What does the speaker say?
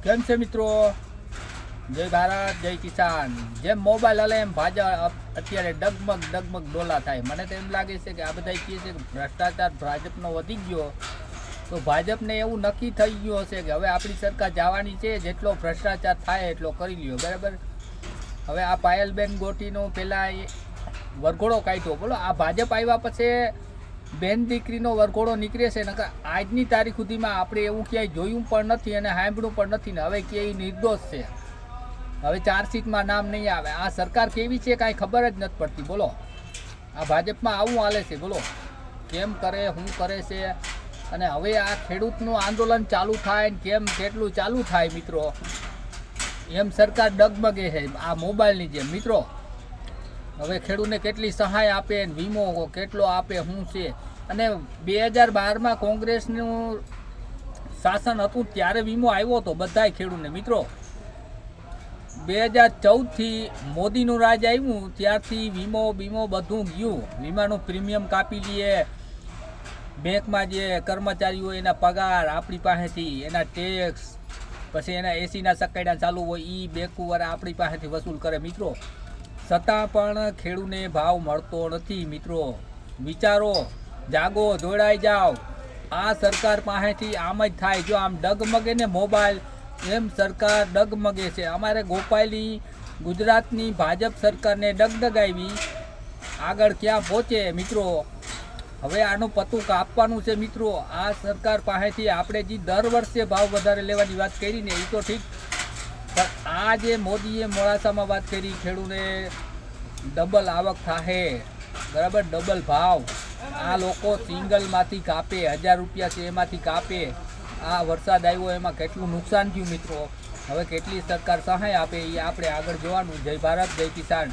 કેમ છે મિત્રો? જય ભારત, જય કિસાન. જેમ મોબાઈલ હલે એમ ભાજપ અત્યારે ડગમગ ડોલા થાય. મને તો એમ લાગે છે કે આ બધા કહે છે કે ભ્રષ્ટાચાર ભાજપનો વધી ગયો, તો ભાજપને એવું નક્કી થઈ ગયું હશે કે હવે આપણી સરકાર જવાની છે, જેટલો ભ્રષ્ટાચાર થાય એટલો કરી લ્યો, બરાબર. હવે આ પાયલબેન ગોટીનો પહેલાં વરઘોડો કાઢ્યો, બોલો આ ભાજપ આવ્યા પછી બેન દીકરીનો વરઘોડો નીકળે છે. નકર આજની તારીખ સુધીમાં આપણે એવું ક્યાંય જોયું પણ નથી અને સાંભળ્યું પણ નથી ને હવે ક્યાંય નિર્દોષ છે. હવે ચાર્જશીટમાં નામ નહીં આવે. આ સરકાર કેવી છે કાંઈ ખબર જ નથી પડતી. બોલો આ ભાજપમાં આવું હાલે છે, બોલો કેમ કરે, શું કરે છે. અને હવે આ ખેડૂતનું આંદોલન ચાલુ થાય ને કેમ કેટલું ચાલુ થાય મિત્રો, એમ સરકાર ડગમગે છે આ મોબાઈલની જેમ મિત્રો. હવે ખેડૂતને કેટલી સહાય આપે, વીમો કેટલો આપે, શું છે. અને 2012માં કોંગ્રેસનું શાસન હતું ત્યારે વીમો આવ્યો હતો બધાય ખેડૂતને મિત્રો. 2014થી મોદીનું રાજ આવ્યું ત્યારથી વીમો બધું ગયું. વીમાનું પ્રીમિયમ કાપી લઈએ, બેંકમાં જે કર્મચારીઓ એના પગાર આપણી પાસેથી, એના ટેક્સ, પછી એના એસીના સકાડા ચાલુ હોય એ બેંકવાળા આપણી પાસેથી વસૂલ કરે મિત્રો. છતાં પણ ખેડૂતને ભાવ મળતો નથી મિત્રો. વિચારો, જાગો, જોડાઈ જાઓ. આ સરકાર પાસેથી આમ જ થાય. જો આમ ડગમગે ને મોબાઈલ, એમ સરકાર ડગમગે છે. અમારે ગોપાલી ગુજરાતની ભાજપ સરકારને ડગડગાવી આગળ ક્યાં પહોંચે મિત્રો. હવે આનું પતું કાપવાનું છે મિત્રો. આ સરકાર પાસેથી આપણે જે દર વર્ષે ભાવ વધારે લેવાની વાત કરી ને એ તો ઠીક, પણ આ જે મોદીએ મોડાસામાં વાત કરી, ખેડૂને ડબલ આવક થાહે, બરાબર, ડબલ ભાવ. આ લોકો સિંગલમાંથી કાપે, 1000 રૂપિયા છે એમાંથી કાપે. આ વરસાદ આવ્યો એમાં કેટલું નુકસાન થયું મિત્રો. હવે કેટલી સરકાર સહાય આપે એ આપણે આગળ જોવાનું. જય ભારત, જય કિસાન.